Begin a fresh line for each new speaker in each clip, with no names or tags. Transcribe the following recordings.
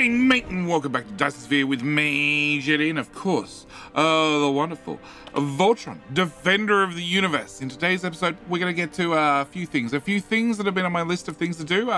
G'day mate, and welcome back to Dyson Sphere with me, Jetty, and of course, the wonderful Voltron, Defender of the Universe. In today's episode, we're going to get to a few things that have been on my list of things to do,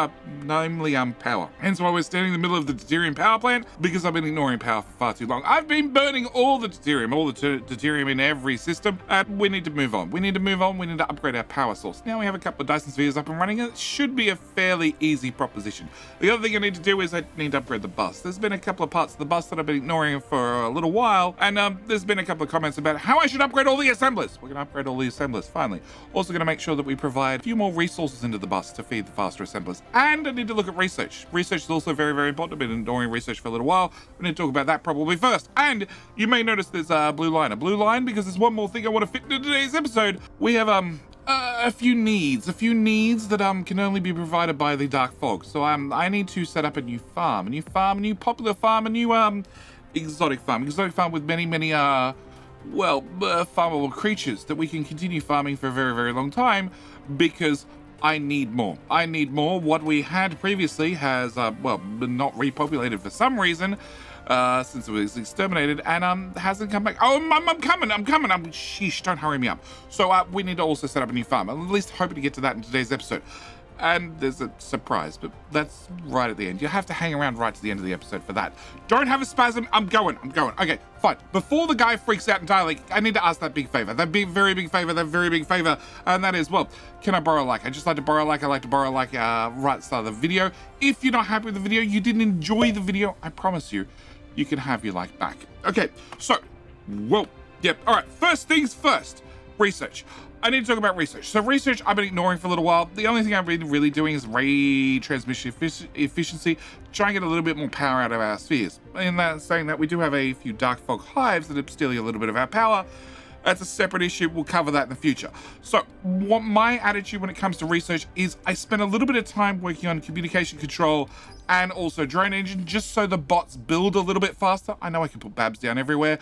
namely power. Hence why we're standing in the middle of the deuterium power plant, because I've been ignoring power for far too long. I've been burning all the deuterium in every system, and we need to move on. We need to upgrade our power source. Now we have a couple of Dyson Spheres up and running, and it should be a fairly easy proposition. The other thing I need to do is I need to upgrade the bus. There's been a couple of parts of the bus that I've been ignoring for a little while, and there's been a couple of comments about how I should upgrade all the assemblers. We're going to upgrade all the assemblers, finally. Also going to make sure that we provide a few more resources into the bus to feed the faster assemblers. And I need to look at research. Research is also very, very important. I've been ignoring research for a little while. We need to talk about that probably first. And you may notice there's a blue line because there's one more thing I want to fit into today's episode. We have a few needs that can only be provided by the Dark Fog. So I need to set up a new farm, a new popular farm, a new exotic farm with many farmable creatures that we can continue farming for a very, very long time, because I need more. What we had previously has been not repopulated for some reason, since it was exterminated, and hasn't come back. Oh, I'm coming. Sheesh, don't hurry me up. So we need to also set up a new farm. I'm at least hoping to get to that in today's episode. And there's a surprise, but that's right at the end. You have to hang around right to the end of the episode for that. Don't have a spasm. I'm going. Okay, fine. Before the guy freaks out entirely, I need to ask that big favor. That very big favor. And that is, can I borrow like? I just like to borrow like. I like to borrow like right at the start of the video. If you're not happy with the video, you didn't enjoy the video, I promise you, you can have your like back. Okay, so, all right, first things first, research. I need to talk about research. So research I've been ignoring for a little while. The only thing I've been really doing is ray transmission efficiency, trying to get a little bit more power out of our spheres. In that saying that, we do have a few dark fog hives that are stealing a little bit of our power. That's a separate issue. We'll cover that in the future. So what my attitude when it comes to research is, I spend a little bit of time working on communication control and also drone engine, just so the bots build a little bit faster. I know I can put babs down everywhere,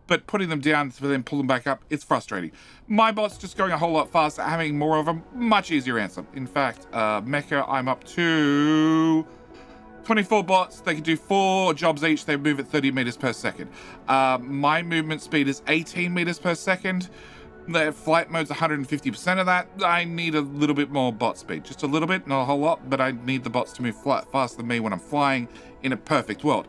but putting them down to then pull them back up, it's frustrating. My bots just going a whole lot faster, having more of a much easier answer. In fact, Mecha, I'm up to 24 bots. They can do 4 jobs each. They move at 30 meters per second. My movement speed is 18 meters per second. The flight mode's 150% of that. I need a little bit more bot speed. Just a little bit, not a whole lot, but I need the bots to move faster than me when I'm flying in a perfect world.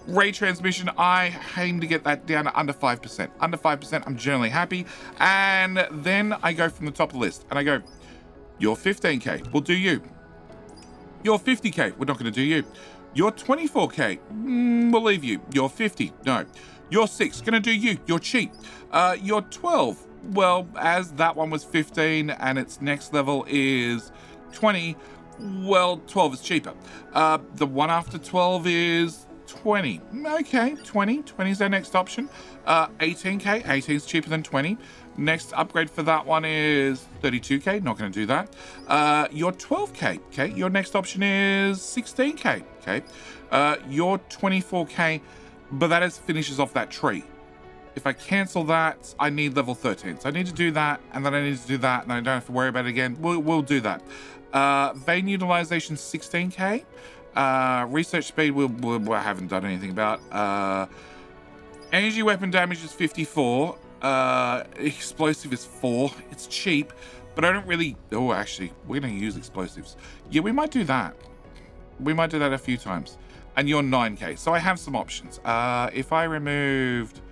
Ray transmission, I aim to get that down to under 5%. Under 5%, I'm generally happy. And then I go from the top of the list and I go, you're 15K, we'll do you. You're 50K, we're not going to do you. You're 24K, we'll leave you. You're 50, no. You're 6, going to do you. You're cheap. You're 12. Well, as that one was 15 and its next level is 20, well, 12 is cheaper. The one after 12 is 20. Okay, 20 is our next option. 18K, 18 is cheaper than 20. Next upgrade for that one is 32K, not going to do that. Your 12K, okay, your next option is 16K, okay. Your 24K, but that finishes off that tree. If I cancel that, I need level 13. So I need to do that, and then I need to do that, and I don't have to worry about it again. We'll do that. Vein utilization 16K. Research speed, I haven't done anything about. Energy weapon damage is 54. Explosive is 4. It's cheap, but I don't really... Oh, actually, we're going to use explosives. Yeah, we might do that. We might do that a few times. And you're 9K. So I have some options. If I removed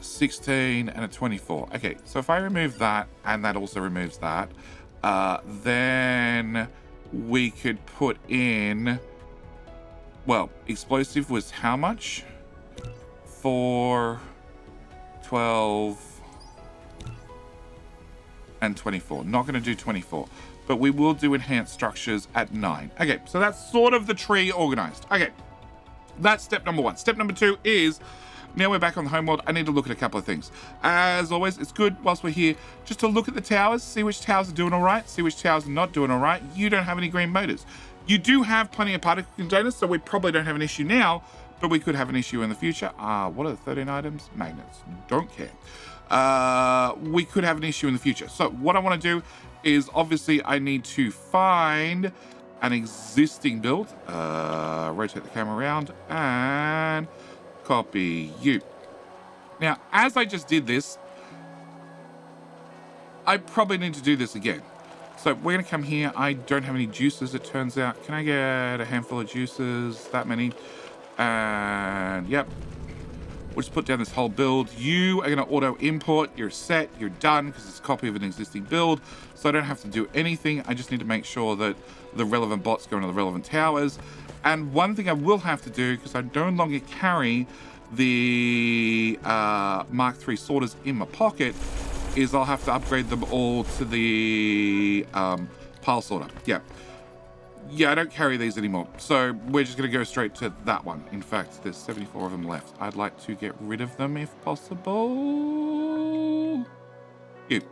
16 and a 24. Okay, so if I remove that, and that also removes that, then we could put in... Well, explosive was how much? 4... 12 and 24. Not going to do 24, but we will do enhanced structures at 9. Okay, so that's sort of the tree organized. Okay, that's step number 1. Step number 2 is, now we're back on the home world, I need to look at a couple of things. As always, it's good whilst we're here just to look at the towers, see which towers are doing all right, see which towers are not doing all right. You don't have any green motors. You do have plenty of particle containers, so we probably don't have an issue now, but we could have an issue in the future. What are the 13 items? Magnets. Don't care. We could have an issue in the future. So what I want to do is, obviously, I need to find an existing build. Rotate the camera around and copy you. Now, as I just did this, I probably need to do this again. So we're going to come here. I don't have any juices, it turns out. Can I get a handful of juices? That many? And yep. We'll just put down this whole build. You are going to auto import. You're set. You're done because it's a copy of an existing build. So I don't have to do anything. I just need to make sure that the relevant bots go into the relevant towers. And one thing I will have to do, because I no longer carry the Mark III sorters in my pocket, is I'll have to upgrade them all to the pile sorter. Yeah, I don't carry these anymore. So we're just going to go straight to that one. In fact, there's 74 of them left. I'd like to get rid of them if possible. You.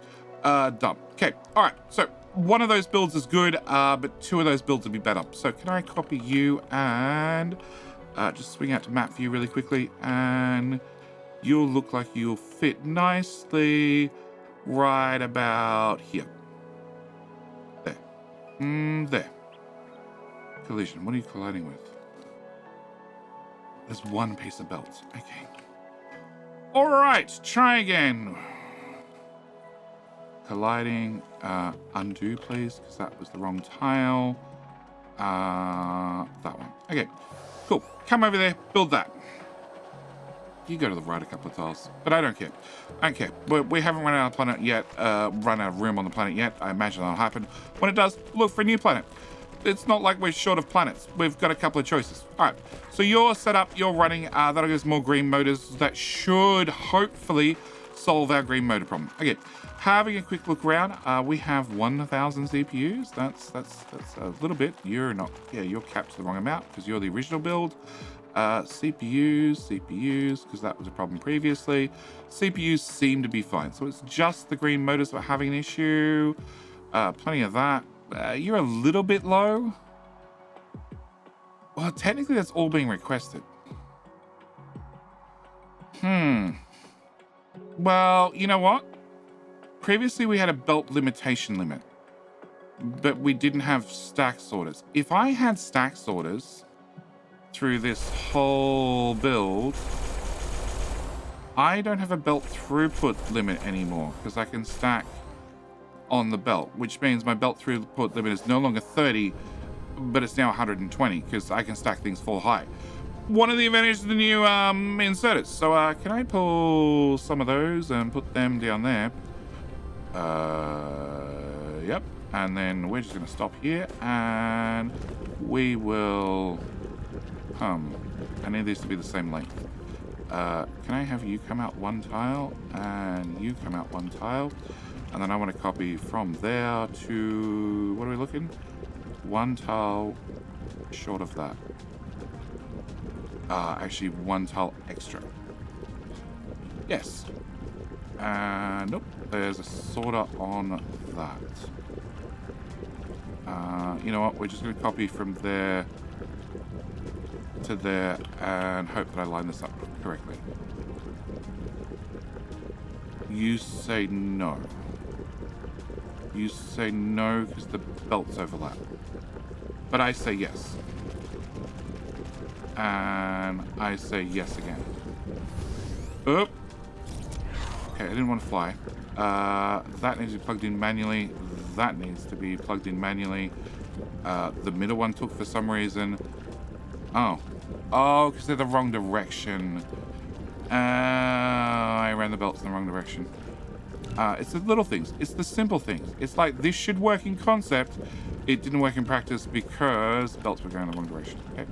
Done. Okay, all right. So one of those builds is good, but two of those builds would be better. So can I copy you and just swing out to map view really quickly, and you'll look like you'll fit nicely right about here. There. There. Collision. What are you colliding with? There's one piece of belt. Okay. All right. Try again. Colliding. Undo, please, because that was the wrong tile. That one. Okay. Cool. Come over there. Build that. You go to the right a couple of tiles, but I don't care. I don't care. We haven't run out of planet yet. Run out of room on the planet yet. I imagine that'll happen. When it does, look for a new planet. It's not like we're short of planets. We've got a couple of choices. All right. So you're set up. You're running. That'll give us more green motors. That should hopefully solve our green motor problem. Okay. Having a quick look around, we have 1,000 CPUs. That's a little bit. You're not. Yeah, you're capped to the wrong amount because you're the original build. CPUs, because that was a problem previously. CPUs seem to be fine. So it's just the green motors that are having an issue. Plenty of that. You're a little bit low. Well, technically that's all being requested. Well, you know what? Previously we had a belt limitation limit, but we didn't have stack sorters. If I had stack sorters through this whole build, I don't have a belt throughput limit anymore because I can stack on the belt, which means my belt throughput limit is no longer 30, but it's now 120 because I can stack things full height. One of the advantages of the new inserters. So can I pull some of those and put them down there? Yep. And then we're just going to stop here and we will come. I need these to be the same length. Can I have you come out one tile and you come out one tile? And then I want to copy from there to, what are we looking? One tile short of that. Actually one tile extra. Yes. Nope, there's a sorter on that. You know what, we're just going to copy from there to there and hope that I line this up correctly. You say no. You say no because the belts overlap. But I say yes. And I say yes again. Oop. Okay, I didn't want to fly. That needs to be plugged in manually. That needs to be plugged in manually. The middle one took for some reason. Oh, because they're the wrong direction. I ran the belts in the wrong direction. It's the little things. It's the simple things. It's like this should work in concept. It didn't work in practice because belts were going in the wrong direction. Okay.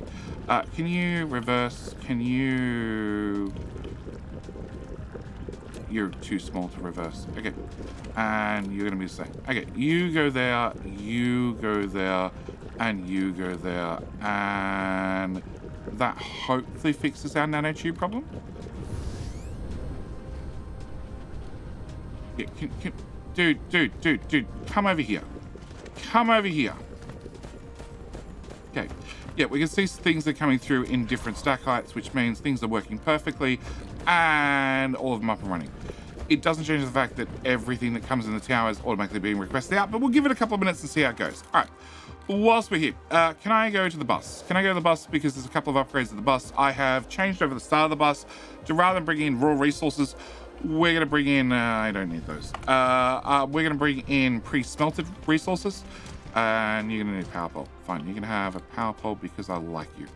Can you reverse? Can you... You're too small to reverse. Okay. And you're going to be the same. Okay. You go there. You go there. And you go there. And that hopefully fixes our nanotube problem. Yeah, dude, come over here. Come over here. Okay. Yeah, we can see things are coming through in different stack heights, which means things are working perfectly and all of them up and running. It doesn't change the fact that everything that comes in the tower is automatically being requested out, but we'll give it a couple of minutes and see how it goes. All right. whilst we're here, can I go to the bus? Can I go to the bus because there's a couple of upgrades at the bus. I have changed over the start of the bus to rather than bring in raw resources, we're going to bring in, I don't need those. We're going to bring in pre-smelted resources, and you're going to need a power pole. Fine, you can have a power pole because I like you.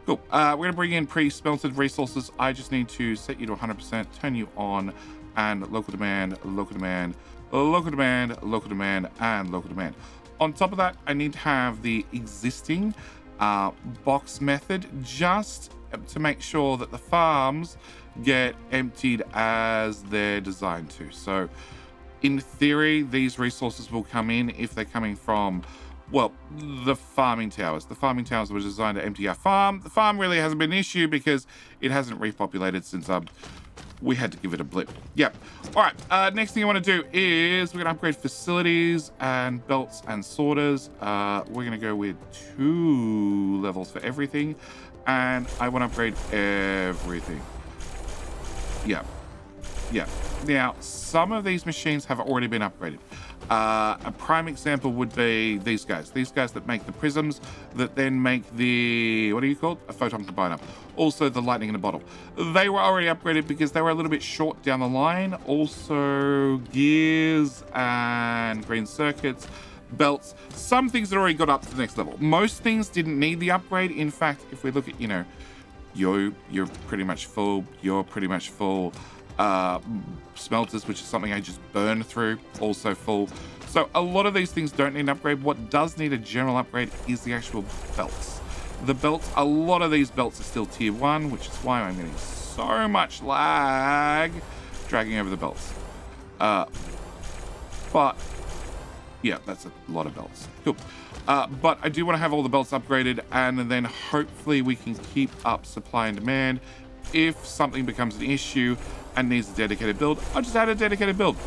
Cool. We're going to bring in pre-smelted resources. I just need to set you to 100%, turn you on, and local demand, local demand, local demand, local demand, and local demand. On top of that, I need to have the existing box method just to make sure that the farms get emptied as they're designed to. So in theory, these resources will come in if they're coming from, well, the farming towers. The farming towers were designed to empty our farm. The farm really hasn't been an issue because it hasn't repopulated since we had to give it a blip. Yep. All right. Next thing I want to do is we're going to upgrade facilities and belts and sorters. We're going to go with 2 levels for everything. And I want to upgrade everything. Yeah. Yeah. Now, some of these machines have already been upgraded. A prime example would be these guys that make the prisms that then make the, what are you called? A photon combiner. Also the lightning in a bottle. They were already upgraded because they were a little bit short down the line. Also gears and green circuits, belts, some things that already got up to the next level. Most things didn't need the upgrade. In fact, if we look at, you know, you're pretty much full, you're pretty much full. Smelters, which is something I just burn through, also full. So a lot of these things don't need an upgrade. What does need a general upgrade is the actual belts. The belts, a lot of these belts are still tier 1, which is why I'm getting so much lag dragging over the belts. But yeah, that's a lot of belts. Cool. But I do want to have all the belts upgraded, and then hopefully we can keep up supply and demand. If something becomes an issue and needs a dedicated build, I'll just add a dedicated build.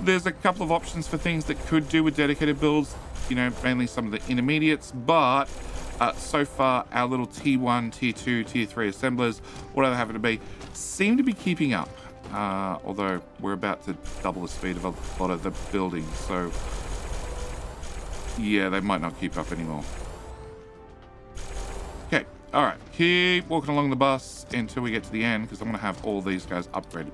There's a couple of options for things that could do with dedicated builds, you know, mainly some of the intermediates, but so far our little T1, T2, Tier 3 assemblers, whatever they happen to be, seem to be keeping up. Although we're about to double the speed of a lot of the buildings, so yeah, they might not keep up anymore. Okay. All right, keep walking along the bus until we get to the end because I'm going to have all these guys upgraded.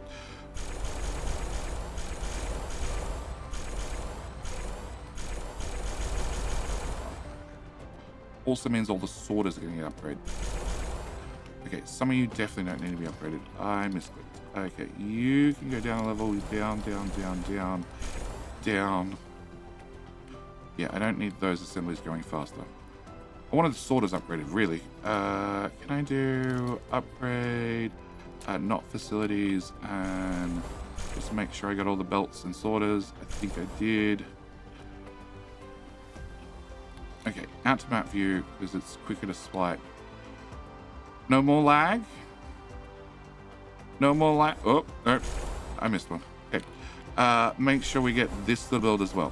Also means all the sorters are going to get upgraded. Okay, some of you definitely don't need to be upgraded. I missed it. Okay, you can go down a level. Down, down, down, down, down. Yeah, I don't need those assemblies going faster. I wanted the sorters upgraded, really. Can I do upgrade, not facilities, and just make sure I got all the belts and sorters? I think I did. Okay, out to map view, because it's quicker to swipe. No more lag? No more lag? Oh, no, I missed one. Okay, make sure we get this to the build as well.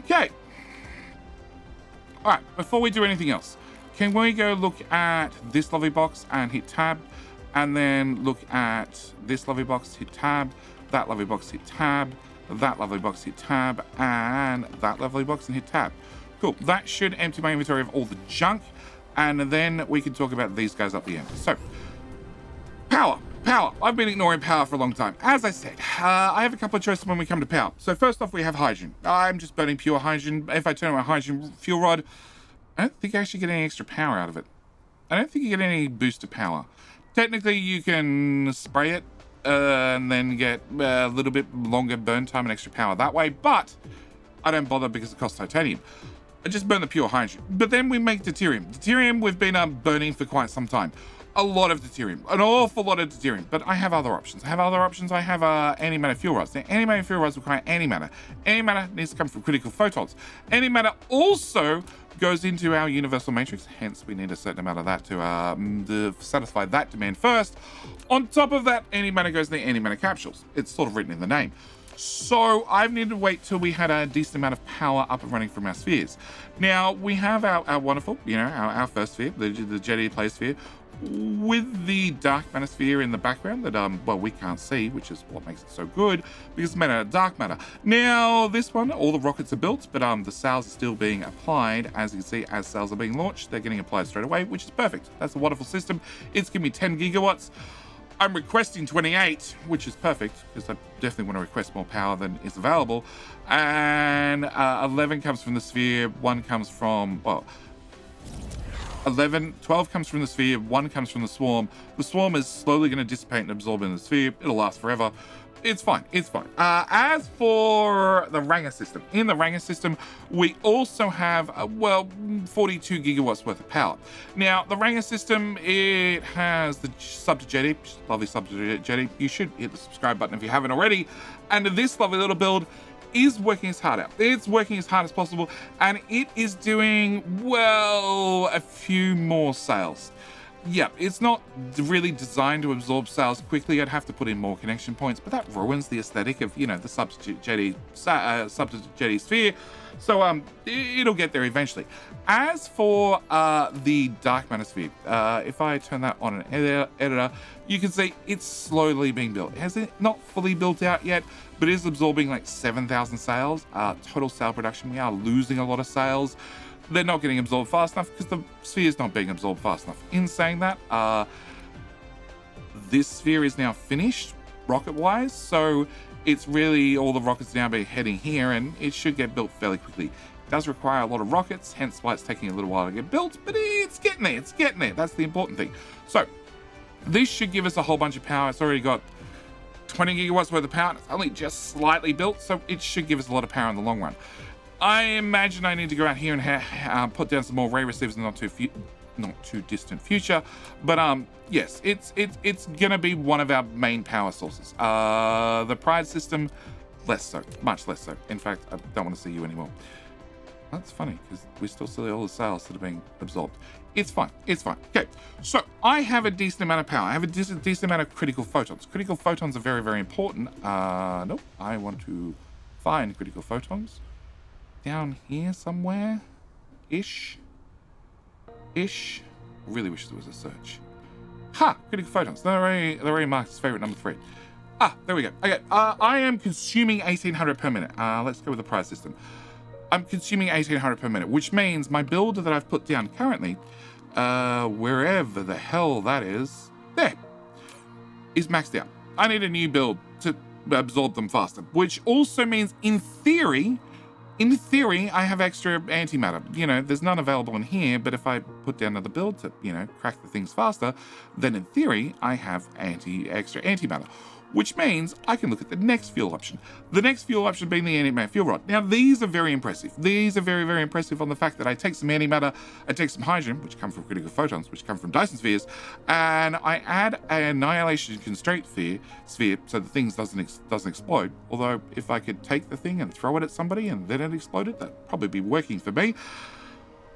Okay. All right, before we do anything else, can we go look at this lovely box and hit tab, and then look at this lovely box, hit tab, that lovely box, hit tab, that lovely box, hit tab, and that lovely box, and hit tab. Cool, that should empty my inventory of all the junk, and then we can talk about these guys up the end. So, power. I've been ignoring power for a long time. As I said, I have a couple of choices when we come to power. So first off, we have hydrogen. I'm just burning pure hydrogen. If I turn on my hydrogen fuel rod, I don't think I actually get any extra power out of it. I don't think you get any booster power. Technically, you can spray it and then get a little bit longer burn time and extra power that way, but I don't bother because it costs titanium. I just burn the pure hydrogen. But then we make deuterium. Deuterium we've been burning for quite some time. A lot of deuterium, an awful lot of deuterium, but I have other options. I have antimatter fuel rods. Now, antimatter fuel rods require antimatter. Antimatter needs to come from critical photons. Antimatter also goes into our universal matrix, hence we need a certain amount of that to satisfy that demand first. On top of that, antimatter goes in the antimatter capsules. It's sort of written in the name. So I've needed to wait till we had a decent amount of power up and running from our spheres. Now, we have our wonderful, you know, our first sphere, the Jetty Play sphere. with the dark matter sphere in the background that, well, we can't see, which is what makes it so good, because it's made out of dark matter. Now, this one, all the rockets are built, but the sails are still being applied. As you can see, as sails are being launched, they're getting applied straight away, which is perfect. That's a wonderful system. It's giving me 10 gigawatts. I'm requesting 28, which is perfect, because I definitely want to request more power than is available. And 11 comes from the sphere, 1 comes from, well, 12 comes from the sphere, 1 comes from the swarm. The swarm is slowly going to dissipate and absorb in the sphere. It'll last forever. It's fine. It's fine. As for the Ranger system, in the Ranger system, we also have, 42 gigawatts worth of power. Now, the Ranger system, it has the sub to Jetty, lovely sub to Jetty. You should hit the subscribe button if you haven't already. And this lovely little build is working its heart out. It's working as hard as possible, and it is doing, well, a few more sails. Yeah, it's not really designed to absorb sails quickly. I'd have to put in more connection points, but that ruins the aesthetic of, you know, the substitute jetty sphere. So it'll get there eventually. As for the dark matter sphere, if I turn that on an editor, you can see it's slowly being built. It has not fully built out yet, but it is absorbing like 7,000 sails. Total sail production, we are losing a lot of sails. They're not getting absorbed fast enough because the sphere is not being absorbed fast enough. In saying that, this sphere is now finished rocket-wise, so it's really all the rockets now be heading here, and it should get built fairly quickly. It does require a lot of rockets, hence why it's taking a little while to get built, but it's getting there. It's getting there. That's the important thing. So this should give us a whole bunch of power. It's already got 20 gigawatts worth of power. It's only just slightly built, so it should give us a lot of power in the long run. I imagine I need to go out here and put down some more ray receivers in the not too distant future, but yes, it's gonna be one of our main power sources. The Pride system, less so, much less so. In fact, I don't want to see you anymore. That's funny because we still see all the sails that are being absorbed. It's fine. It's fine. Okay, so I have a decent amount of power. I have a decent amount of critical photons. Critical photons are very, very important. Nope. I want to find critical photons down here somewhere. Ish. Really wish there was a search. Ha! Critical photons. They're already marked as favorite number 3. There we go. Okay. I am consuming 1800 per minute. Let's go with the price system. I'm consuming 1800 per minute, which means my build that I've put down currently, wherever the hell that is, there, is maxed out. I need a new build to absorb them faster, which also means in theory, I have extra antimatter. You know, there's none available in here, but if I put down another build to, you know, crack the things faster, then in theory, I have extra antimatter, which means I can look at the next fuel option. The next fuel option being the antimatter fuel rod. Now, these are very impressive. These are very, very impressive on the fact that I take some antimatter, I take some hydrogen, which come from critical photons, which come from Dyson Spheres, and I add an annihilation constraint sphere so the thing doesn't explode. Although, if I could take the thing and throw it at somebody and then it exploded, that'd probably be working for me.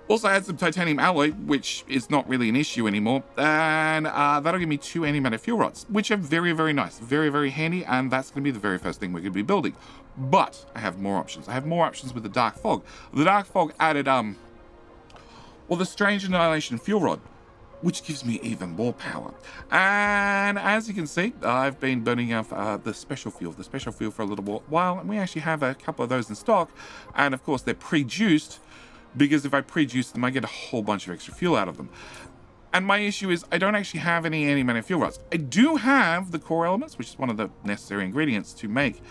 Also add some titanium alloy, which is not really an issue anymore, and that'll give me 2 antimatter fuel rods, which are very, very nice, very, very handy, and that's going to be the very first thing we're going to be building. But I have more options. I have more options with the dark fog. The dark fog added, the strange annihilation fuel rod, which gives me even more power. And as you can see, I've been burning off the special fuel for a little while, and we actually have a couple of those in stock, and of course they're pre-juiced, because if I pre-juice them, I get a whole bunch of extra fuel out of them. And my issue is I don't actually have any antimatter fuel rods. I do have the core elements, which is one of the necessary ingredients to make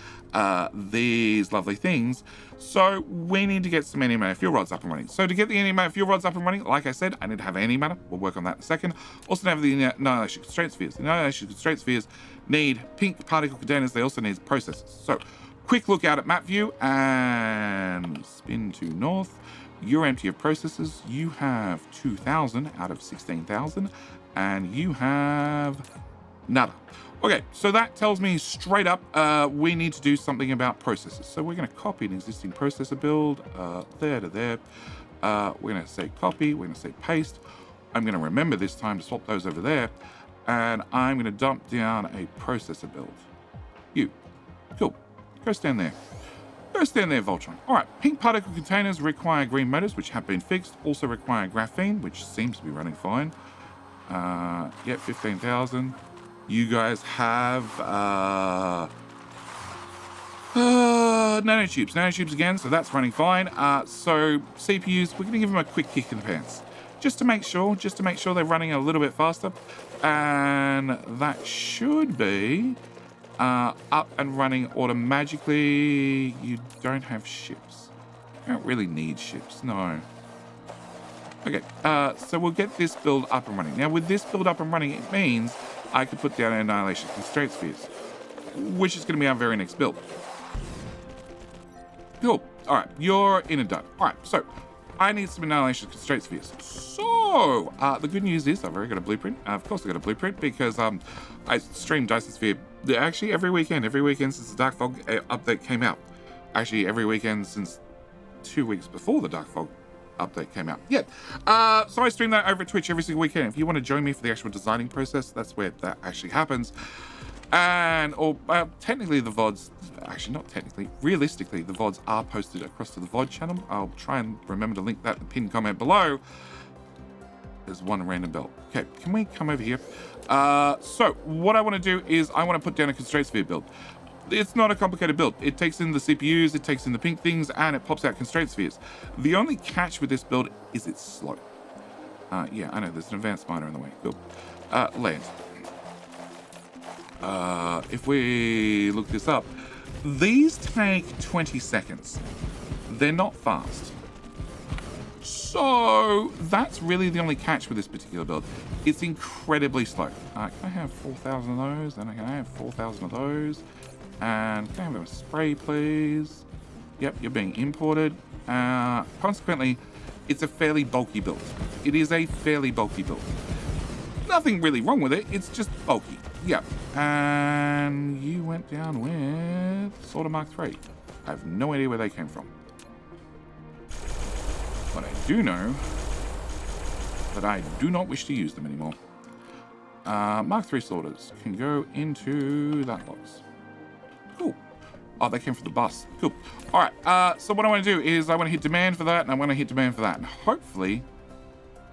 these lovely things. So we need to get some antimatter fuel rods up and running. So to get the antimatter fuel rods up and running, like I said, I need to have antimatter. We'll work on that in a second. Also have the annihilation constraint spheres. The annihilation constraint spheres need pink particle containers. They also need processors. So quick look out at map view and spin to north. You're empty of processors. You have 2,000 out of 16,000, and you have nada. Okay, so that tells me straight up we need to do something about processors. So we're going to copy an existing processor build there to there. We're going to say copy. We're going to say paste. I'm going to remember this time to swap those over there, and I'm going to dump down a processor build. Cool. Go stand there. Go stand there, Voltron. All right, pink particle containers require green motors, which have been fixed. Also require graphene, which seems to be running fine. Yep, 15,000. You guys have nanotubes again, so that's running fine. So CPUs, we're gonna give them a quick kick in the pants, just to make sure they're running a little bit faster, and that should be up and running automatically. You don't have ships. You don't really need ships, no. Okay, so we'll get this build up and running. Now, with this build up and running, it means I could put down annihilation constraint spheres, which is going to be our very next build. Cool. All right, you're in and done. All right, so I need some annihilation constraint spheres. So the good news is I've already got a blueprint. Of course, I got a blueprint because I stream Dyson Sphere actually every weekend since the Dark Fog update came out. Actually, every weekend since 2 weeks before the Dark Fog update came out. Yeah. So I stream that over Twitch every single weekend. If you want to join me for the actual designing process, that's where that actually happens. And technically the VODs, actually not technically, realistically the VODs are posted across to the VOD channel. I'll try and remember to link that in the pinned comment below. There's one random belt. Okay, can we come over here? So what I want to do is I want to put down a constraint sphere build. It's not a complicated build. It takes in the CPUs, it takes in the pink things, and it pops out constraint spheres. The only catch with this build is it's slow. Yeah, I know, there's an advanced miner in the way. Cool. Land. If we look this up, these take 20 seconds. They're not fast. So that's really the only catch with this particular build. It's incredibly slow. Can I have 4,000 of those? And can I have 4,000 of those? And can I have a spray, please? Yep, you're being imported. Consequently, it's a fairly bulky build. It is a fairly bulky build. Nothing really wrong with it. It's just bulky. Yep. And you went down with Sorter Mark III. I have no idea where they came from. But I do know that I do not wish to use them anymore. Mark III sorters can go into that box. Cool. Oh, they came from the bus. Cool. All right. So what I want to do is I want to hit demand for that, and I want to hit demand for that, and hopefully,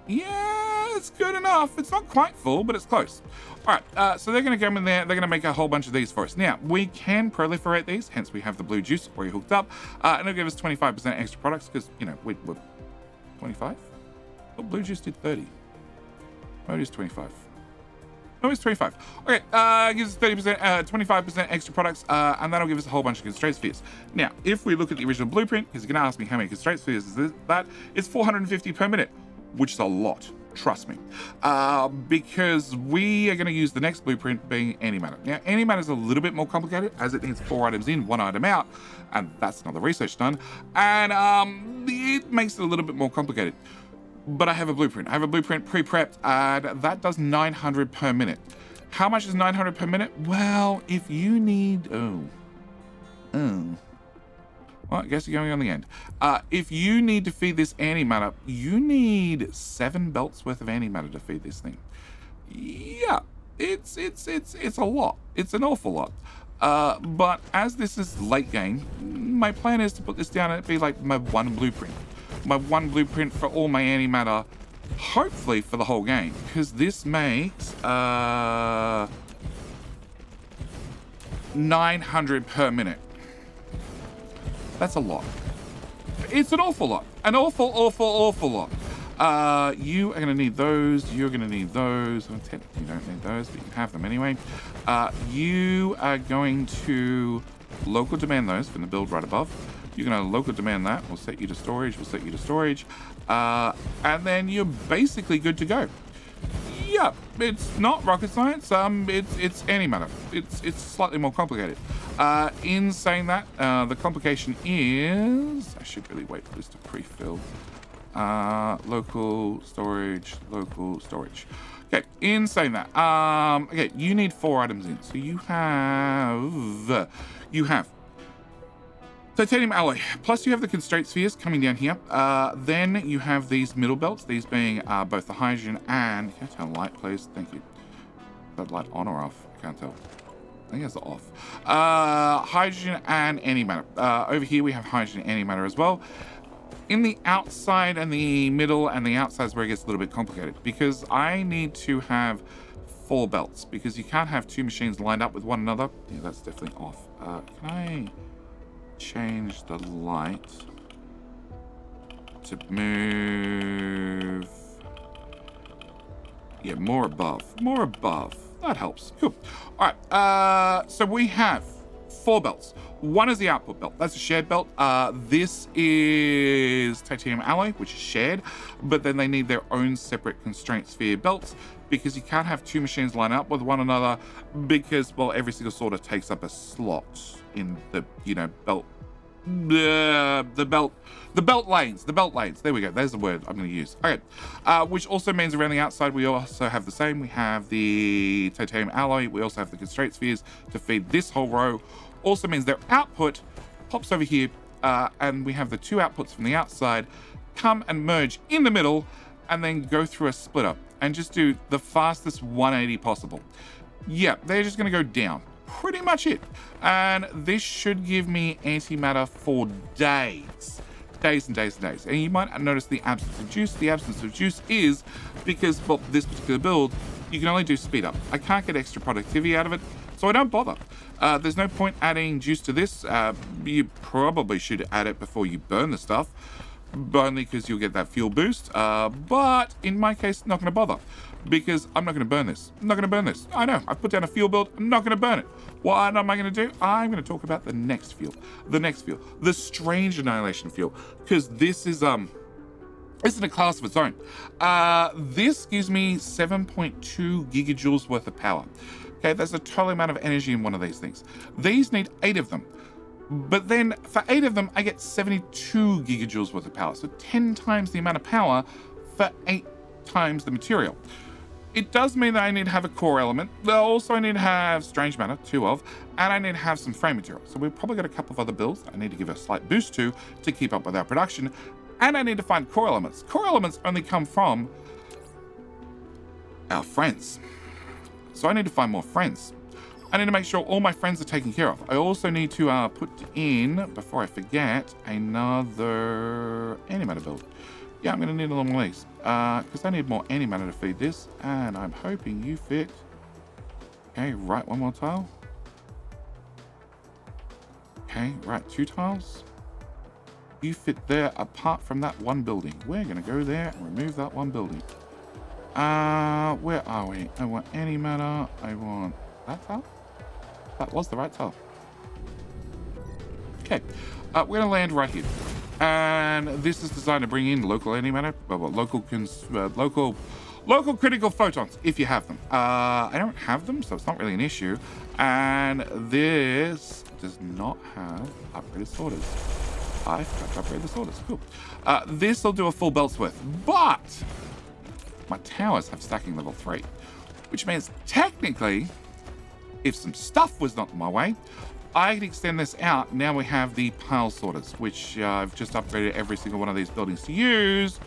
yeah, it's good enough. It's not quite full, but it's close. All right. So they're going to come in there. They're going to make a whole bunch of these for us. Now we can proliferate these. Hence, we have the blue juice already hooked up, and it'll give us 25% extra products because we're 25. Oh, blue juice did 30. Oh, it is 25. No, it's 25. Okay, gives us 30%, 25% extra products, and that'll give us a whole bunch of constraint spheres. Now, if we look at the original blueprint, because you're going to ask me how many constraint spheres is that, it's 450 per minute, which is a lot, trust me. Because we are going to use the next blueprint being antimatter. Now, antimatter is a little bit more complicated, as it needs 4 items in, 1 item out, and that's another research done, and it makes it a little bit more complicated. But I have a blueprint. I have a blueprint pre-prepped, and that does 900 per minute. How much is 900 per minute? Well, if you need... Well, I guess you're going on the end. If you need to feed this antimatter, you need 7 belts worth of antimatter to feed this thing. Yeah, it's a lot. It's an awful lot. But as this is late game, my plan is to put this down and it'd be like my one blueprint. My one blueprint for all my antimatter, hopefully for the whole game, because this makes 900 per minute. That's a lot. It's an awful lot. An awful lot. You are going to need those. You're going to need those. Well, technically you don't need those, but you can have them anyway. You are going to local demand those from the build right above. You're going to local demand that. We'll set you to storage. And then you're basically good to go. Yeah, it's not rocket science. It's antimatter. It's slightly more complicated. In saying that, the complication is... I should really wait for this to pre-fill. Local storage. Okay, in saying that, okay, you need 4 items in. So you have titanium alloy, plus you have the constraint spheres coming down here. Then you have these middle belts, these being both the hydrogen and... Can I turn light, please? Thank you. Is that light on or off? I can't tell. I think it's off. Hydrogen and antimatter. Over here we have hydrogen and antimatter as well. In the outside and the middle and the outside is where it gets a little bit complicated, because I need to have 4 belts, because you can't have 2 machines lined up with one another. Yeah, that's definitely off. Can I change the light to move? Yeah, more above. More above. That helps. Cool. All right. So we have 4 belts. One is the output belt. That's a shared belt. This is titanium alloy, which is shared, but then they need their own separate constraint sphere belts, because you can't have 2 machines line up with one another, because, well, every single sorter takes up a slot in the, belt. The belt lanes. There we go. There's the word I'm going to use. Okay. Which also means around the outside, we also have the same. We have the titanium alloy. We also have the constraint spheres to feed this whole row. Also means their output pops over here, and we have the 2 outputs from the outside come and merge in the middle, and then go through a splitter and just do the fastest 180 possible. Yeah, they're just going to go down. Pretty much it. And this should give me antimatter for days. Days and days and days. And you might notice the absence of juice. The absence of juice is because, well, this particular build, you can only do speed up. I can't get extra productivity out of it, so I don't bother. There's no point adding juice to this. You probably should add it before you burn the stuff, only because you'll get that fuel boost. But in my case, not going to bother, because I'm not going to burn this. I'm not going to burn this. I know. I've put down a fuel build. I'm not going to burn it. What am I going to do? I'm going to talk about the next fuel. The strange annihilation fuel, because this is it's in a class of its own. This gives me 7.2 gigajoules worth of power. Okay, there's a total amount of energy in one of these things. These need 8 of them. But then for 8 of them, I get 72 gigajoules worth of power. So 10 times the amount of power for 8 times the material. It does mean that I need to have a core element. Also, I need to have strange matter, 2 of, and I need to have some frame material. So we've probably got a couple of other builds I need to give a slight boost to keep up with our production. And I need to find core elements. Core elements only come from our friends. So I need to find more friends. I need to make sure all my friends are taken care of. I also need to put in, before I forget, another antimatter build. Yeah, I'm going to need a lot more of these, because I need more antimatter to feed this, and I'm hoping you fit. Okay, right, 1 more tile. Okay, right, 2 tiles. You fit there apart from that 1 building. We're going to go there and remove that 1 building. Where are we? I want antimatter. I want that tile. That was the right tile. Okay, we're going to land right here. And this is designed to bring in local antimatter, local critical photons, if you have them. I don't have them, so it's not really an issue. And this does not have upgraded sorters. I forgot to upgrade the sorters. Cool. This will do a full belt's worth, but my towers have stacking level 3, which means technically, if some stuff was not in my way, I can extend this out. Now we have the pile sorters, which I've just upgraded every single one of these buildings to use.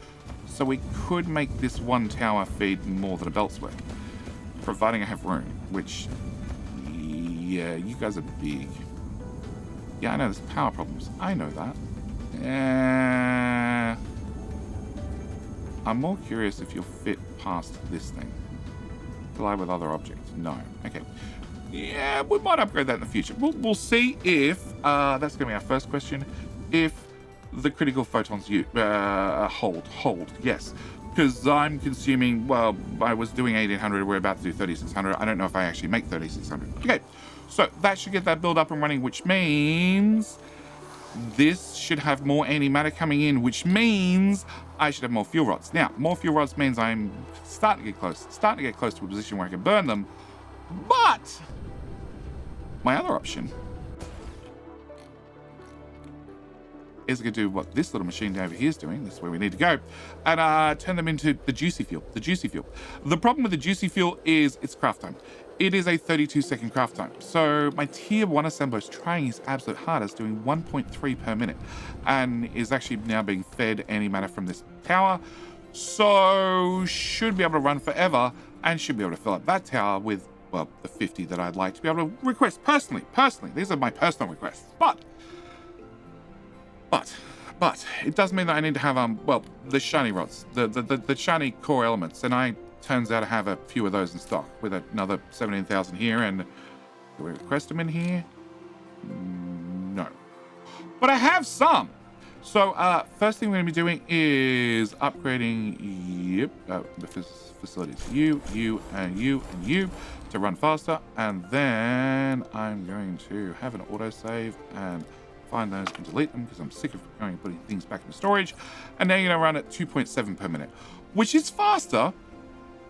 So we could make this 1 tower feed more than a belt's worth, providing I have room, which, yeah, you guys are big. Yeah, I know there's power problems. I know that. I'm more curious if you'll fit past this thing. Collide with other objects. No. Okay. Yeah, we might upgrade that in the future. We'll see if, that's going to be our first question, if the critical photons hold, yes. Because I'm consuming, well, I was doing 1800, we're about to do 3600. I don't know if I actually make 3600. Okay, so that should get that build up and running, which means this should have more antimatter coming in, which means I should have more fuel rods. Now, more fuel rods means I'm starting to get close to a position where I can burn them. But my other option is going to do what this little machine over here is doing. This is where we need to go, and turn them into the juicy fuel. The problem with the juicy fuel is its craft time. It is a 32-second craft time. So my tier 1 assembler is trying his absolute hardest, doing 1.3 per minute, and is actually now being fed antimatter from this tower. So should be able to run forever, and should be able to fill up that tower with, well, the 50 that I'd like to be able to request personally. These are my personal requests. But But it does mean that I need to have, well, the shiny rods, the shiny core elements. And I turns out to have a few of those in stock with another 17,000 here. And do we request them in here? No. But I have some. So first thing we're going to be doing is upgrading, the facilities. You, and you, and you to run faster. And then I'm going to have an autosave and find those and delete them because I'm sick of going and putting things back in storage. And now you're going to run at 2.7 per minute, which is faster,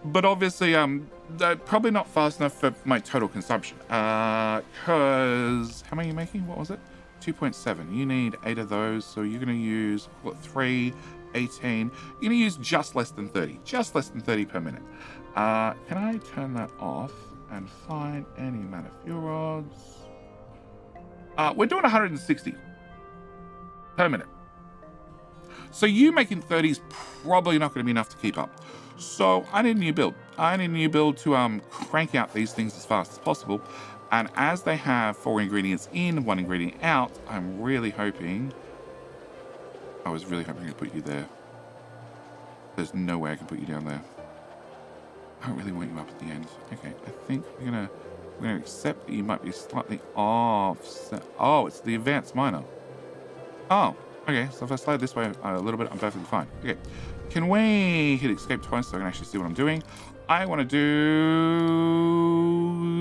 but obviously probably not fast enough for my total consumption. Because how many are you making? What was it? 2.7. You need 8 of those, so you're going to use what, 3, 18. You're going to use just less than 30 per minute. Can I turn that off and find any amount of fuel rods? We're doing 160 per minute. So you making 30 is probably not going to be enough to keep up. So I need a new build. I need a new build to crank out these things as fast as possible. And as they have 4 ingredients in, 1 ingredient out, I'm really hoping... I was really hoping to put you there. There's no way I can put you down there. I don't really want you up at the end. Okay, I think we're gonna accept that you might be slightly offset. Oh, it's the advanced minor. Oh, okay. So if I slide this way a little bit, I'm perfectly fine. Okay. Can we hit escape twice so I can actually see what I'm doing? I want to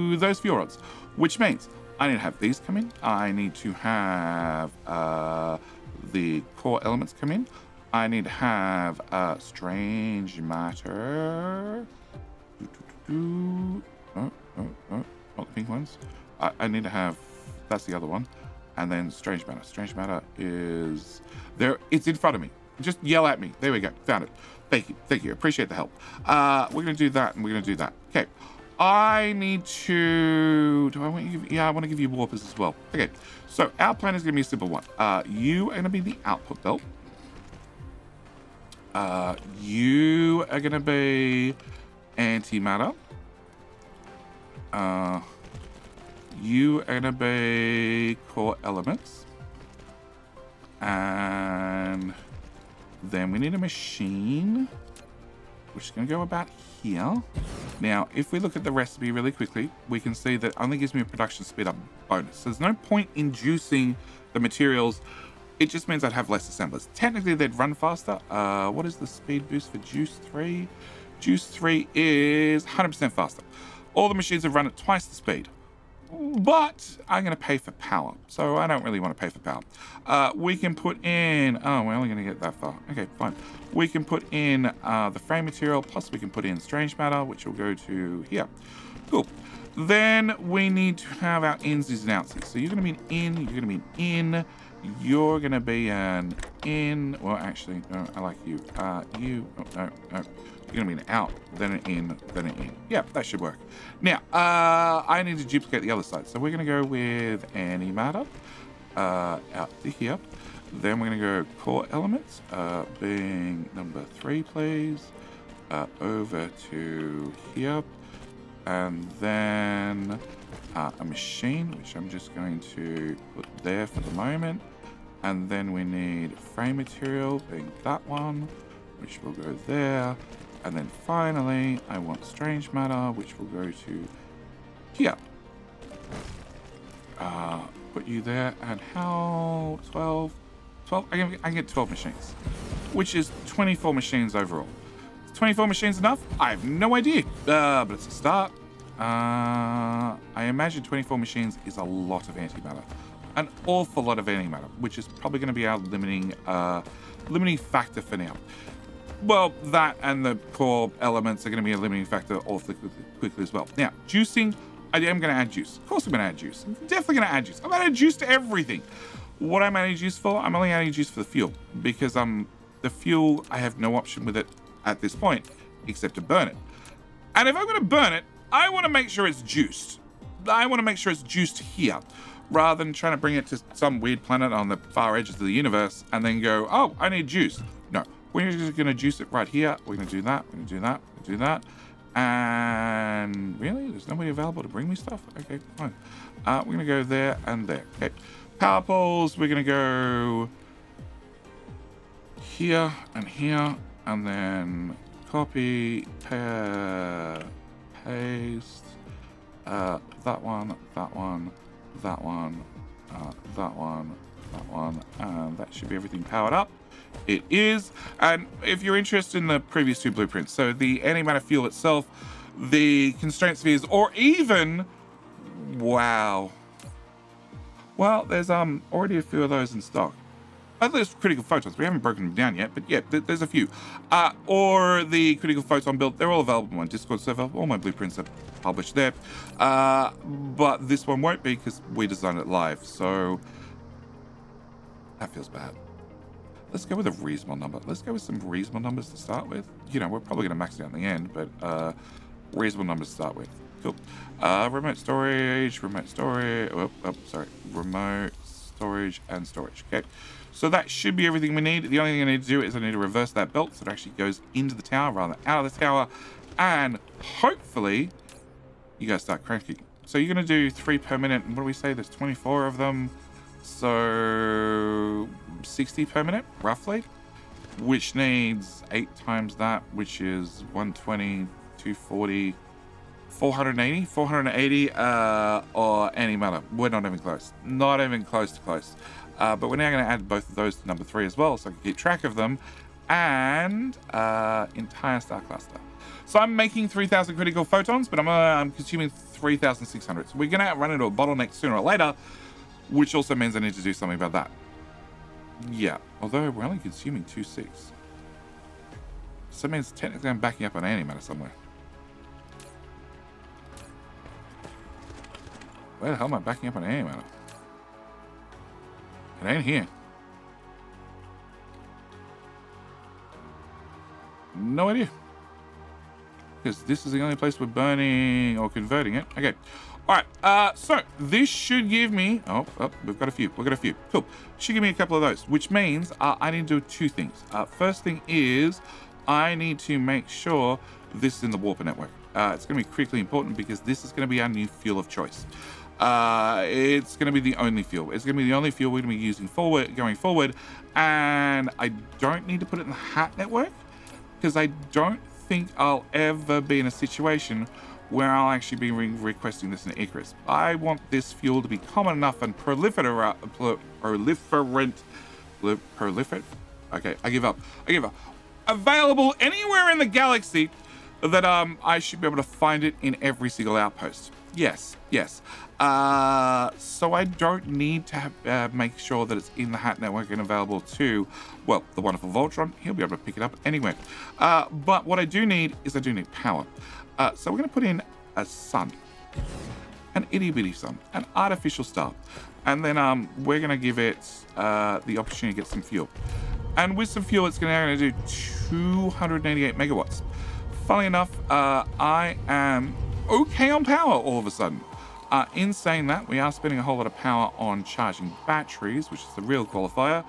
do those fuel rods, which means I need to have these come in. I need to have the core elements come in. I need to have strange matter. Oh, not the pink ones. I need to have, that's the other one. And then strange matter. Strange matter is there. It's in front of me. Just yell at me. There we go. Found it. Thank you. Thank you. Appreciate the help. We're going to do that and we're going to do that. Okay. I need to, do I want you, yeah, I want to give you warpers as well. Okay. So our plan is going to be a simple one. You are going to be the output belt. You are going to be antimatter. You are going to be core elements. And then we need a machine, which is going to go about here. Now, if we look at the recipe really quickly, we can see that it only gives me a production speed up bonus. So there's no point in juicing the materials. It just means I'd have less assemblers. Technically, they'd run faster. What is the speed boost for Juice 3? Juice 3 is 100% faster. All the machines have run at twice the speed. But I'm going to pay for power, so I don't really want to pay for power. We can put in... Oh, we're only going to get that far. Okay, fine. We can put in the frame material, plus we can put in strange matter, which will go to here. Cool. Then we need to have our insies and outsies. So you're going to be an in, you're going to be an in, you're going to be an in... Well, actually, no, I like you. You... Oh, no, no. You're going to be an out, then an in, then an in. Yeah, that should work. Now, I need to duplicate the other side. So we're going to go with antimatter out to here. Then we're going to go core elements, being number 3, please, over to here. And then a machine, which I'm just going to put there for the moment. And then we need frame material, being that one, which will go there. And then finally, I want strange matter, which will go to here. Put you there. And how? 12? 12? I can get 12 machines, which is 24 machines overall. Is 24 machines enough? I have no idea, but it's a start. I imagine 24 machines is a lot of antimatter. An awful lot of antimatter, which is probably going to be our limiting factor for now. Well, that and the core elements are going to be a limiting factor awfully quickly as well. Now, juicing, I am going to add juice. Of course I'm going to add juice. I'm definitely going to add juice. I'm going to add juice to everything. What I'm adding juice for? I'm only adding juice for the fuel. Because the fuel, I have no option with it at this point, except to burn it. And if I'm going to burn it, I want to make sure it's juiced. I want to make sure it's juiced here, rather than trying to bring it to some weird planet on the far edges of the universe and then go, oh, I need juice. No. We're just going to juice it right here. We're going to do that. We're going to do that. We're going to do that. And really? There's nobody available to bring me stuff? Okay, fine. We're going to go there and there. Okay. Power poles. We're going to go here and here, and then copy, paste, that one, that one, that one, that one, that one, and that should be everything powered up. It is. And if you're interested in the previous two blueprints, so the antimatter fuel itself, the constraint spheres, or even, wow, well, there's already a few of those in stock. There's critical photons. We haven't broken them down yet, but yeah, there's a few. Or the critical photon build. They're all available on my Discord server. All my blueprints are published there. But this one won't be because we designed it live. So that feels bad. Let's go with a reasonable number. Let's go with some reasonable numbers to start with. You know, we're probably going to max it out in the end, but reasonable numbers to start with. Cool. Remote storage, remote storage and storage. Okay. So that should be everything we need. The only thing I need to do is I need to reverse that belt so it actually goes into the tower rather than out of the tower. And hopefully you guys start cranking. So you're going to do 3 per minute. And what do we say? There's 24 of them. So 60 per minute, roughly. Which needs 8 times that, which is 120, 240, 480, 480 or any matter. We're not even close. Not even close to close. But we're now going to add both of those to number 3 as well, so I can keep track of them. And entire star cluster. So I'm making 3,000 critical photons, but I'm consuming 3,600. So we're going to run into a bottleneck sooner or later, which also means I need to do something about that. Yeah, although we're only consuming 2.6. So it means technically I'm backing up on antimatter somewhere. Where the hell am I backing up on antimatter? It ain't here. No idea. Because this is the only place we're burning or converting it. Okay. All right. So this should give me... Oh, we've got a few. We've got a few. Cool. Should give me a couple of those, which means I need to do 2 things. First thing is I need to make sure this is in the warper network. It's going to be critically important because this is going to be our new fuel of choice. It's going to be the only fuel. It's going to be the only fuel we're going to be using going forward. And I don't need to put it in the hat network because I don't think I'll ever be in a situation where I'll actually be requesting this in Icarus. I want this fuel to be common enough and proliferate. Okay, I give up. Available anywhere in the galaxy that I should be able to find it in every single outpost. Yes. So I don't need to make sure that it's in the hat network and available to, well, the wonderful Voltron. He'll be able to pick it up anywhere. But what I do need is power. So we're going to put in a sun, an itty bitty sun, an artificial star, and then we're going to give it the opportunity to get some fuel. And with some fuel, it's going to do 288 megawatts. Funnily enough, I am okay on power all of a sudden. In saying that, we are spending a whole lot of power on charging batteries, which is the real qualifier.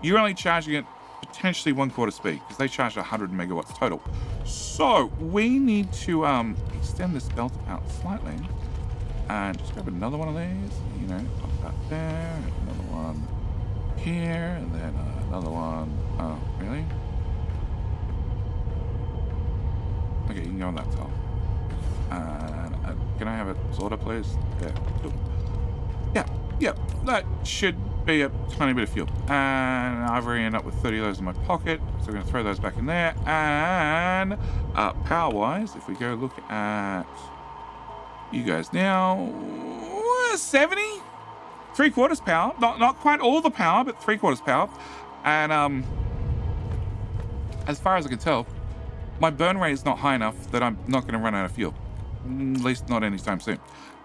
You're only charging it potentially 1/4 speed because they charge 100 megawatts total. So we need to extend this belt out slightly and just grab another one of these. You know, pop that there, another one here, and then another one. Oh, really? Okay, you can go on that tile. And can I have a sorter, please? Yeah. Cool. Yeah. That should be a tiny bit of fuel. And I've already ended up with 30 of those in my pocket. So we're going to throw those back in there. And power-wise, if we go look at you guys now, 70? 3/4 power. Not quite all the power, but 3/4 power. And as far as I can tell, my burn rate is not high enough that I'm not going to run out of fuel. At least not anytime soon.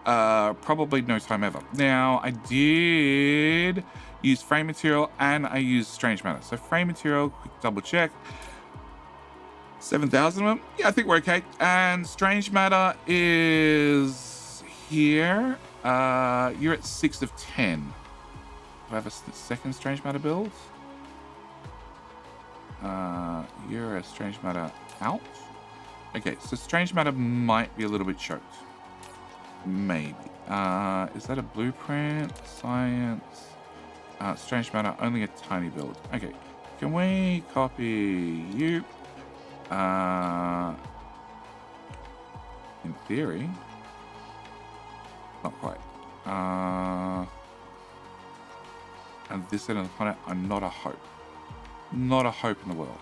Probably no time ever. Now, I did use frame material and I used strange matter. So frame material, quick double check. 7,000 of them. Yeah, I think we're okay. And strange matter is here. You're at 6 of 10. Do I have a second strange matter build? You're a strange matter out. Okay, so strange matter might be a little bit choked. Maybe. Is that a blueprint? Science? Strange matter, only a tiny build. Okay, can we copy you? In theory, not quite. And this end of the planet, I'm not a hope. Not a hope in the world.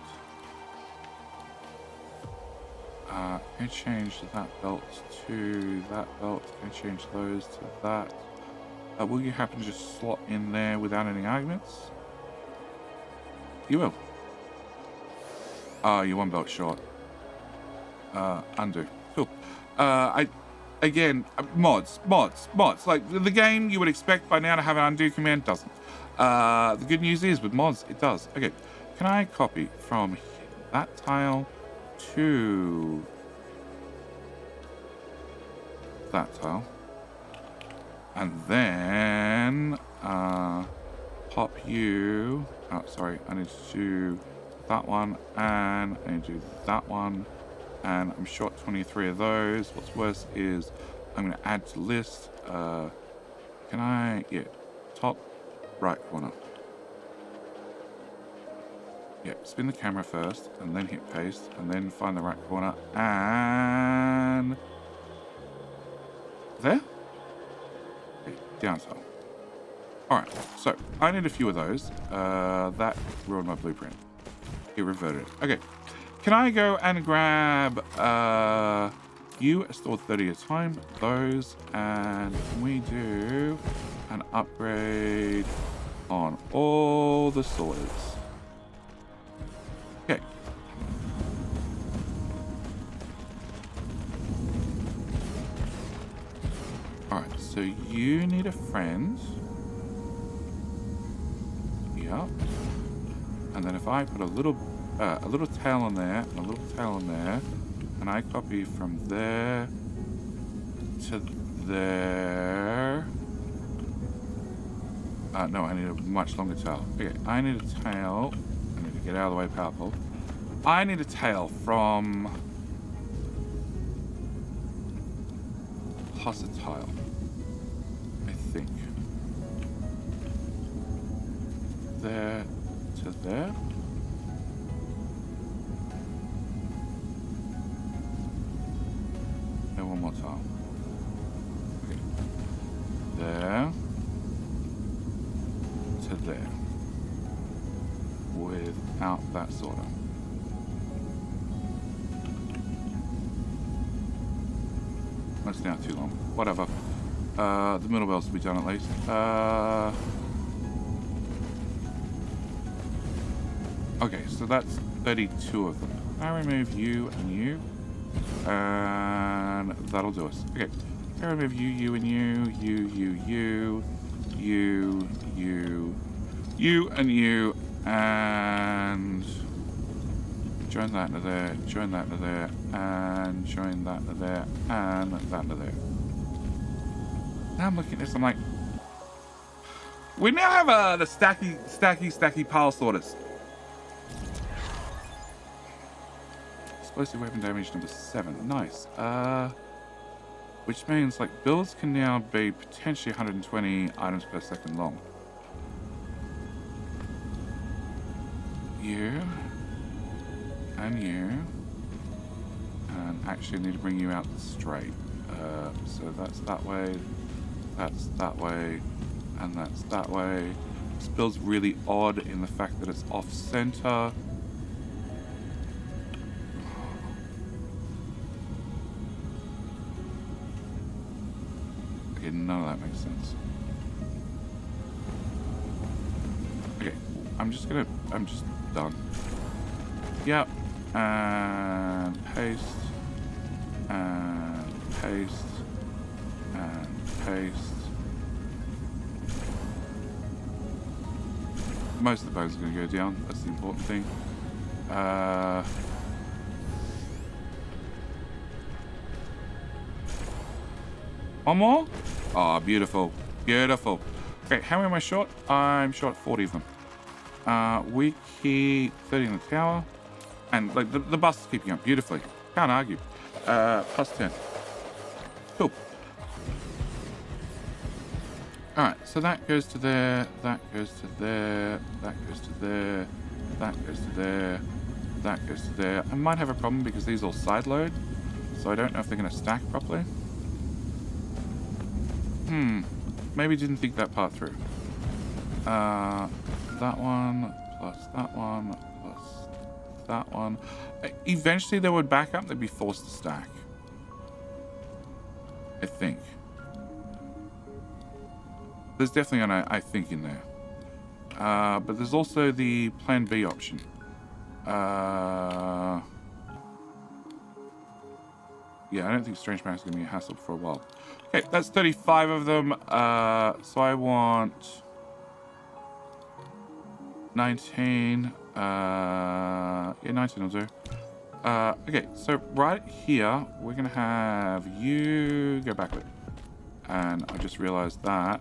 Can I change that belt to that belt? Can I change those to that? Will you happen to just slot in there without any arguments? You will. You're one belt short. Undo. Cool. Again, mods. Like the game you would expect by now to have an undo command doesn't. The good news is with mods, it does. Okay, can I copy from that tile to that tile? And then pop you. Oh, sorry, I need to do that one, and I need to do that one, and I'm short 23 of those. What's worse is I'm going to add to list. Can I? Yeah, top right corner. Yeah, spin the camera first, and then hit paste, and then find the right corner, and there. Okay, down tile. Alright, so I need a few of those. That ruined my blueprint. It reverted. Okay, can I go and grab you stored 30 at a time, those, and we do an upgrade on all the sorters. Okay. Alright, so you need a friend. Yep. And then if I put a little tail on there, and a little tail on there, and I copy from there to there. No, I need a much longer tail. Okay, I need a tail. I need to get out of the way, powerful. I need a tail from plus a tile, I think. There to there. And one more tile. Okay. There to there. Without that sort of. That's now too long. Whatever. The middle belts will be done at least. Okay, so that's 32 of them. I remove you and you, and that'll do us. Okay, I remove you, you and you, and you, and join that into there, join that into there, and join that into there, and that into there. Now I'm looking at this, I'm like, we now have the stacky pile sorters. Explosive weapon damage number 7. Nice. Which means like builds can now be potentially 120 items per second long. You and you, and actually I need to bring you out straight. So that's that way, that's that way, and that's that way. This build's really odd in the fact that it's off center. Okay, none of that makes sense. Okay, I'm just done. Yep, and paste, and paste, and paste. Most of the bones are going to go down, that's the important thing. One more? Oh, beautiful. Beautiful. Okay, how many am I short? I'm short 40 of them. We keep 30 in the tower. And like the bus is keeping up beautifully. Can't argue. Plus 10. Cool. Alright, so that goes to there, that goes to there, that goes to there, That goes to there. That goes to there. I might have a problem because these all side load, so I don't know if they're going to stack properly. Maybe didn't think that part through. That one plus that one plus that one. Eventually they would back up. They'd be forced to stack, I think. There's definitely an I think in there. But there's also the plan B option. Yeah, I don't think Strange Matter is going to be a hassle for a while. Okay, that's 35 of them. So I want 19. Yeah, 19 will do. Okay, so right here, we're going to have you go backward. And I just realized that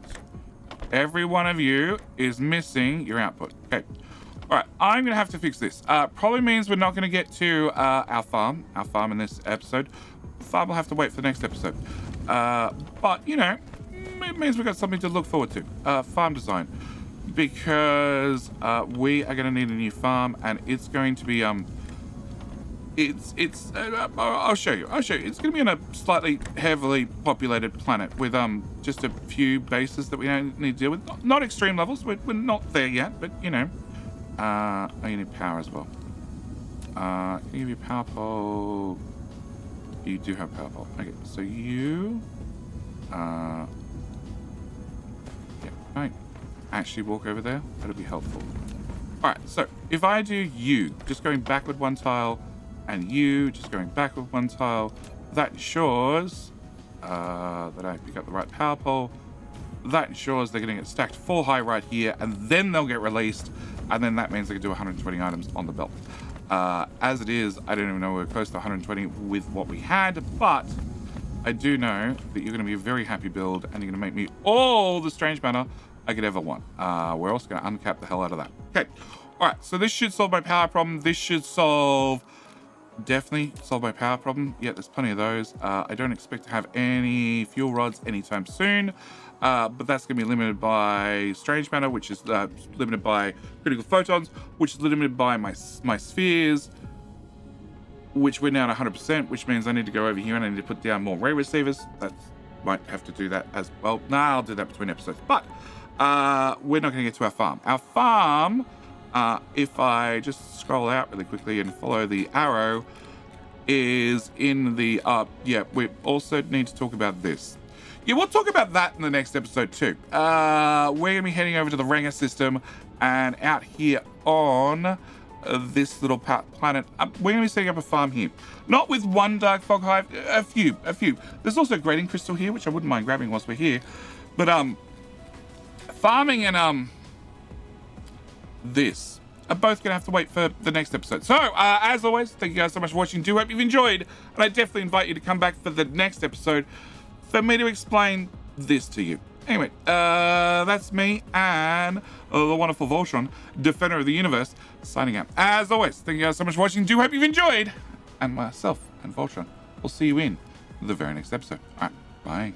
every one of you is missing your output. Okay. All right, I'm going to have to fix this. Probably means we're not going to get to our farm in this episode. Farm will have to wait for the next episode. But, you know, it means we've got something to look forward to. Farm design. Because we are going to need a new farm, and it's going to be... I'll show you. It's going to be on a slightly heavily populated planet with just a few bases that we don't need to deal with. Not extreme levels. We're not there yet, but, you know. You need power as well. Can I give you power pole? You do have power pole. Okay, so you... yeah, right. Actually walk over there. That'll be helpful. All right, so if I do you, just going backward one tile, and you, just going backward one tile, that ensures that I pick up the right power pole. That ensures they're going to get stacked full high right here, and then they'll get released, and then that means they can do 120 items on the belt. As it is, I don't even know we're close to 120 with what we had, but I do know that you're going to be a very happy build, and you're going to make me all the strange matter I could ever want. We're also going to uncap the hell out of that. Okay, all right, so this should solve my power problem. This should definitely solve my power problem. Yeah, there's plenty of those. I don't expect to have any fuel rods anytime soon. But that's going to be limited by strange matter, which is limited by critical photons, which is limited by my spheres, which we're now at 100%, which means I need to go over here and I need to put down more ray receivers. That might have to do that as well. Nah, I'll do that between episodes. But we're not going to get to our farm. Our farm, if I just scroll out really quickly and follow the arrow, is in the... yeah, we also need to talk about this. Yeah, we'll talk about that in the next episode too. We're going to be heading over to the Ranger system, and out here on this little planet, we're going to be setting up a farm here. Not with one dark fog hive, a few. There's also a grading crystal here, which I wouldn't mind grabbing whilst we're here. But farming and this are both going to have to wait for the next episode. So, as always, thank you guys so much for watching. Do hope you've enjoyed, and I definitely invite you to come back for the next episode for me to explain this to you. Anyway, that's me and the wonderful Voltron, Defender of the Universe, signing out. As always, thank you guys so much for watching. Do hope you've enjoyed. And myself and Voltron will see you in the very next episode. All right, bye.